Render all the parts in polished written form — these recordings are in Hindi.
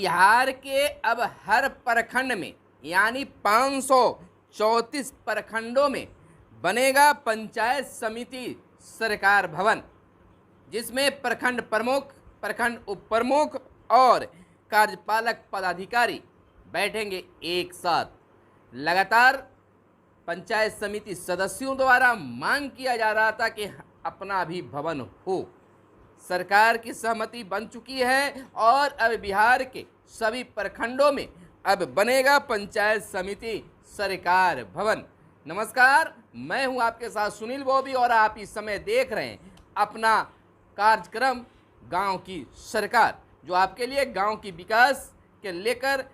बिहार के अब हर प्रखंड में यानी 534 प्रखंडों में बनेगा पंचायत समिति सरकार भवन, जिसमें प्रखंड प्रमुख, प्रखंड उप प्रमुख और कार्यपालक पदाधिकारी बैठेंगे एक साथ। लगातार पंचायत समिति सदस्यों द्वारा मांग किया जा रहा था कि अपना भी भवन हो। सरकार की सहमति बन चुकी है और अब बिहार के सभी प्रखंडों में अब बनेगा पंचायत समिति सरकार भवन। नमस्कार, मैं हूं आपके साथ सुनील बॉबी और आप इस समय देख रहे हैं अपना कार्यक्रम गांव की सरकार, जो आपके लिए गांव की विकास के लेकर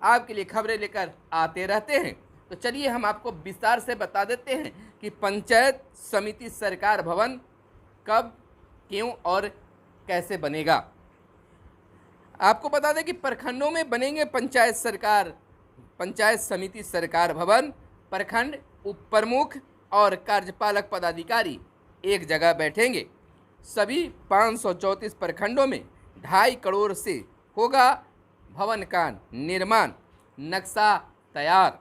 आपके लिए खबरें लेकर आते रहते हैं। तो चलिए हम आपको विस्तार से बता देते हैं कि पंचायत समिति सरकार भवन कब, क्यों और कैसे बनेगा। आपको बता दें कि प्रखंडों में बनेंगे पंचायत समिति सरकार भवन। प्रखंड उप प्रमुख और कार्यपालक पदाधिकारी एक जगह बैठेंगे। सभी 534 प्रखंडों में 2.5 करोड़ से होगा भवन का निर्माण। नक्शा तैयार।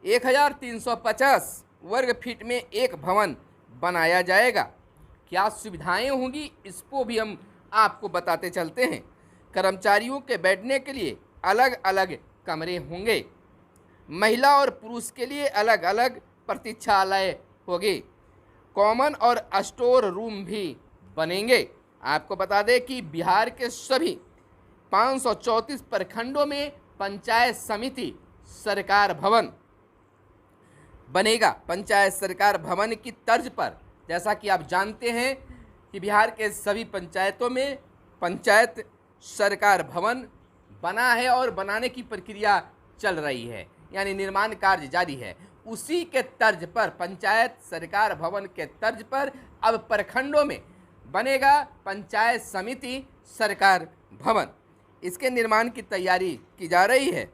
1350 वर्ग फीट में एक भवन बनाया जाएगा। क्या सुविधाएं होंगी इसको भी हम आपको बताते चलते हैं। कर्मचारियों के बैठने के लिए अलग अलग कमरे होंगे। महिला और पुरुष के लिए अलग अलग प्रतीक्षालय होंगे। कॉमन और स्टोर रूम भी बनेंगे। आपको बता दें कि बिहार के सभी 534 प्रखंडों में पंचायत समिति सरकार भवन बनेगा। पंचायत सरकार भवन की तर्ज पर, जैसा कि आप जानते हैं कि बिहार के सभी पंचायतों में पंचायत सरकार भवन बना है और बनाने की प्रक्रिया चल रही है, यानी निर्माण कार्य जारी है। उसी के तर्ज पर, पंचायत सरकार भवन के तर्ज पर अब प्रखंडों में बनेगा पंचायत समिति सरकार भवन। इसके निर्माण की तैयारी की जा रही है।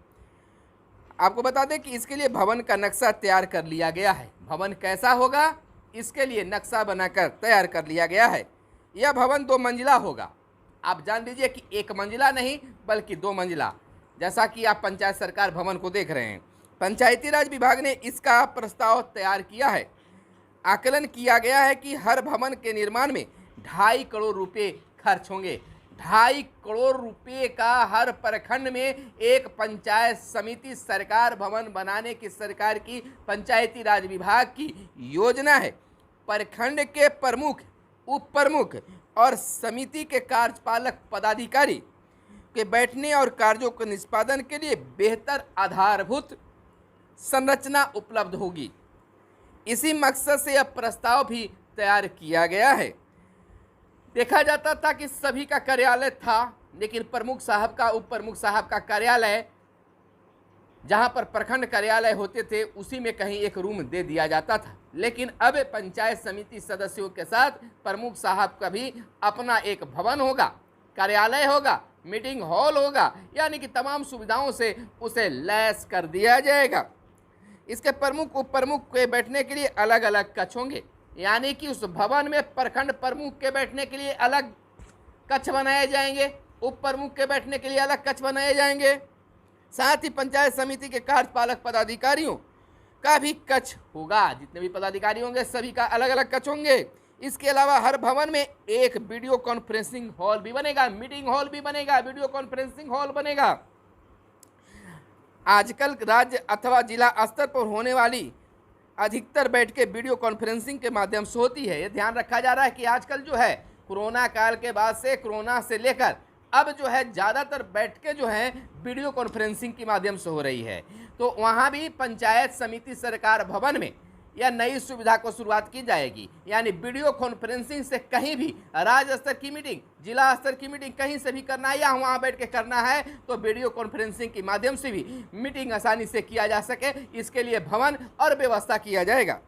आपको बता दें कि इसके लिए भवन का नक्शा तैयार कर लिया गया है। भवन कैसा होगा इसके लिए नक्शा बनाकर तैयार कर लिया गया है। यह भवन 2 मंजिला होगा। आप जान लीजिए कि 1 मंजिला नहीं बल्कि 2 मंजिला, जैसा कि आप पंचायत सरकार भवन को देख रहे हैं। पंचायती राज विभाग ने इसका प्रस्ताव तैयार किया है। आकलन किया गया है कि हर भवन के निर्माण में 2.5 करोड़ रुपए खर्च होंगे। 2.5 करोड़ रुपए का हर प्रखंड में एक पंचायत समिति सरकार भवन बनाने की सरकार की पंचायती राज विभाग की योजना है। प्रखंड के प्रमुख, उप प्रमुख और समिति के कार्यपालक पदाधिकारी के बैठने और कार्यों के निष्पादन के लिए बेहतर आधारभूत संरचना उपलब्ध होगी। इसी मकसद से यह प्रस्ताव भी तैयार किया गया है। देखा जाता था कि सभी का कार्यालय था, लेकिन प्रमुख साहब का, उप प्रमुख साहब का कार्यालय, जहां पर प्रखंड कार्यालय होते थे, उसी में कहीं एक रूम दे दिया जाता था। लेकिन अब पंचायत समिति सदस्यों के साथ प्रमुख साहब का भी अपना एक भवन होगा, कार्यालय होगा, मीटिंग हॉल होगा, यानी कि तमाम सुविधाओं से उसे लैस कर दिया जाएगा। इसके प्रमुख उप प्रमुख के बैठने के लिए अलग अलग कक्ष होंगे, यानी कि उस भवन में प्रखंड प्रमुख के बैठने के लिए अलग कक्ष बनाए जाएंगे, उप प्रमुख के बैठने के लिए अलग कक्ष बनाए जाएंगे। साथ ही पंचायत समिति के कार्यपालक पदाधिकारियों का भी कक्ष होगा। जितने भी पदाधिकारी होंगे सभी का अलग अलग कक्ष होंगे। इसके अलावा हर भवन में एक वीडियो कॉन्फ्रेंसिंग हॉल भी बनेगा, मीटिंग हॉल भी बनेगा, वीडियो कॉन्फ्रेंसिंग हॉल बनेगा। आजकल राज्य अथवा जिला स्तर पर होने वाली अधिकतर बैठकें वीडियो कॉन्फ्रेंसिंग के माध्यम से होती है। ये ध्यान रखा जा रहा है कि आजकल जो है कोरोना काल के बाद से, कोरोना से लेकर अब जो है ज़्यादातर बैठकें जो हैं वीडियो कॉन्फ्रेंसिंग के माध्यम से हो रही है। तो वहाँ भी पंचायत समिति सरकार भवन में यह नई सुविधा को शुरुआत की जाएगी, यानी वीडियो कॉन्फ्रेंसिंग से कहीं भी राज्य स्तर की मीटिंग, जिला स्तर की मीटिंग कहीं से भी करना है या वहाँ बैठ के करना है तो वीडियो कॉन्फ्रेंसिंग के माध्यम से भी मीटिंग आसानी से किया जा सके, इसके लिए भवन और व्यवस्था किया जाएगा।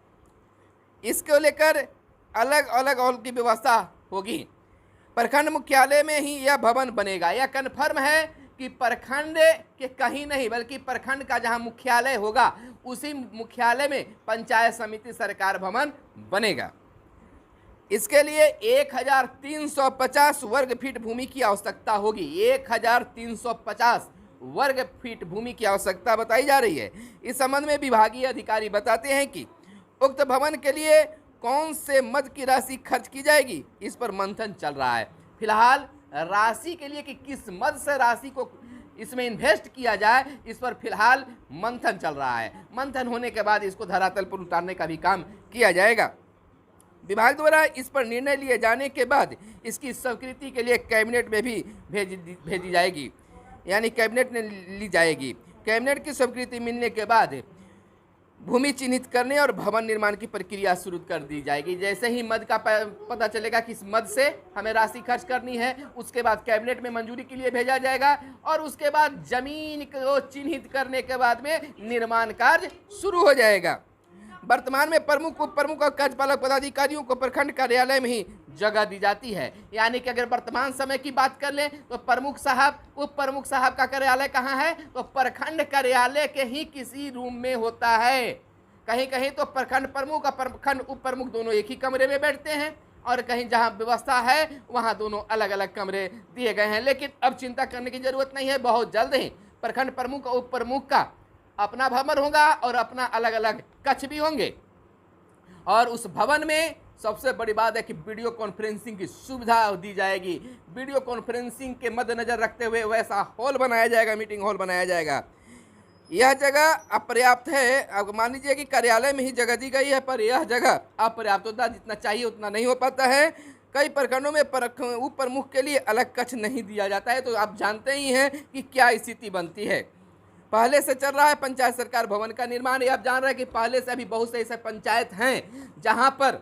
इसको लेकर अलग अलग हॉल की व्यवस्था होगी। प्रखंड मुख्यालय में ही यह भवन बनेगा। यह कन्फर्म है कि प्रखंड के कहीं नहीं बल्कि प्रखंड का जहां मुख्यालय होगा उसी मुख्यालय में पंचायत समिति सरकार भवन बनेगा। इसके लिए 1350 वर्ग फीट भूमि की आवश्यकता होगी। 1350 वर्ग फीट भूमि की आवश्यकता बताई जा रही है। इस संबंध में विभागीय अधिकारी बताते हैं कि उक्त भवन के लिए कौन से मद की राशि खर्च की जाएगी, इस पर मंथन चल रहा है। फिलहाल राशि के लिए कि किस मद से राशि को इसमें इन्वेस्ट किया जाए, इस पर फिलहाल मंथन चल रहा है। मंथन होने के बाद इसको धरातल पर उतारने का भी काम किया जाएगा। विभाग द्वारा इस पर निर्णय लिए जाने के बाद इसकी स्वीकृति के लिए कैबिनेट में भी भेजी जाएगी, यानी कैबिनेट ने ली जाएगी। कैबिनेट की स्वीकृति मिलने के बाद भूमि चिन्हित करने और भवन निर्माण की प्रक्रिया शुरू कर दी जाएगी। जैसे ही मद का पता चलेगा कि इस मद से हमें राशि खर्च करनी है, उसके बाद कैबिनेट में मंजूरी के लिए भेजा जाएगा और उसके बाद जमीन को चिन्हित करने के बाद में निर्माण कार्य शुरू हो जाएगा। वर्तमान में प्रमुख, उप प्रमुख और कार्यपालक पदाधिकारियों को प्रखंड कार्यालय में ही जगह दी जाती है। यानी कि अगर वर्तमान समय की बात कर लें तो प्रमुख साहब, उप प्रमुख साहब का कार्यालय कहाँ है, तो प्रखंड कार्यालय के ही किसी रूम में होता है। कहीं कहीं तो प्रखंड प्रमुख और प्रखंड उप प्रमुख दोनों एक ही कमरे में बैठते हैं और कहीं जहाँ व्यवस्था है वहाँ दोनों अलग अलग कमरे दिए गए हैं। लेकिन अब चिंता करने की जरूरत नहीं है, बहुत जल्द ही प्रखंड प्रमुख और उप प्रमुख का अपना भवन होगा और अपना अलग अलग कक्ष भी होंगे। और उस भवन में सबसे बड़ी बात है कि वीडियो कॉन्फ्रेंसिंग की सुविधा दी जाएगी। वीडियो कॉन्फ्रेंसिंग के मद्देनजर रखते हुए वैसा हॉल बनाया जाएगा, मीटिंग हॉल बनाया जाएगा। यह जगह अपर्याप्त है। अब मान लीजिए कि कार्यालय में ही जगह दी गई है, पर यह जगह अपर्याप्त होता है, जितना चाहिए उतना नहीं हो पाता है। कई प्रखंडों में उप प्रमुख के लिए अलग कक्ष नहीं दिया जाता है। तो आप जानते ही हैं कि क्या स्थिति बनती है। पहले से चल रहा है पंचायत सरकार भवन का निर्माण। ये आप जान रहे हैं कि पहले से अभी बहुत से ऐसे पंचायत हैं जहां पर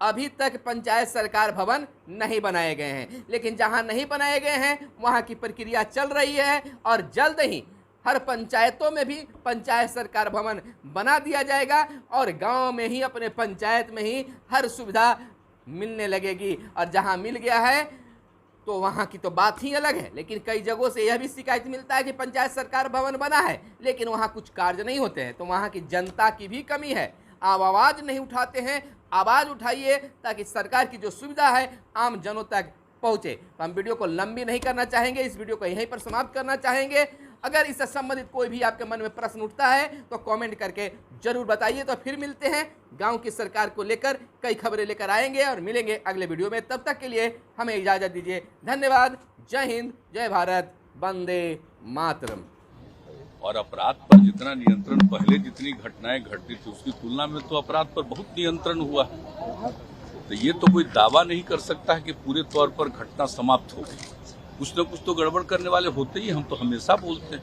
अभी तक पंचायत सरकार भवन नहीं बनाए गए हैं। लेकिन जहां नहीं बनाए गए हैं वहां की प्रक्रिया चल रही है और जल्द ही हर पंचायतों में भी पंचायत सरकार भवन बना दिया जाएगा और गांव में ही, अपने पंचायत में ही हर सुविधा मिलने लगेगी। और जहां मिल गया है तो वहाँ की तो बात ही अलग है। लेकिन कई जगहों से यह भी शिकायत मिलता है कि पंचायत सरकार भवन बना है लेकिन वहाँ कुछ कार्य नहीं होते हैं। तो वहाँ की जनता की भी कमी है, आप आवाज़ नहीं उठाते हैं। आवाज़ उठाइए ताकि सरकार की जो सुविधा है आम जनों तक पहुँचे। तो हम वीडियो को लंबी नहीं करना चाहेंगे, इस वीडियो को यहीं पर समाप्त करना चाहेंगे। अगर इससे संबंधित कोई भी आपके मन में प्रश्न उठता है तो कमेंट करके जरूर बताइए। तो फिर मिलते हैं, गांव की सरकार को लेकर कई खबरें लेकर आएंगे और मिलेंगे अगले वीडियो में। तब तक के लिए हमें इजाज़त दीजिए। धन्यवाद। जय हिंद, जय भारत, वंदे मातरम। और अपराध पर जितना नियंत्रण, पहले जितनी घटनाएं घटती थी उसकी तुलना में तो अपराध पर बहुत नियंत्रण हुआ है। तो ये तो कोई दावा नहीं कर सकता है कि पूरे तौर पर घटना समाप्त हो गई। कुछ न कुछ तो गड़बड़ करने वाले होते ही, हम तो हमेशा बोलते हैं।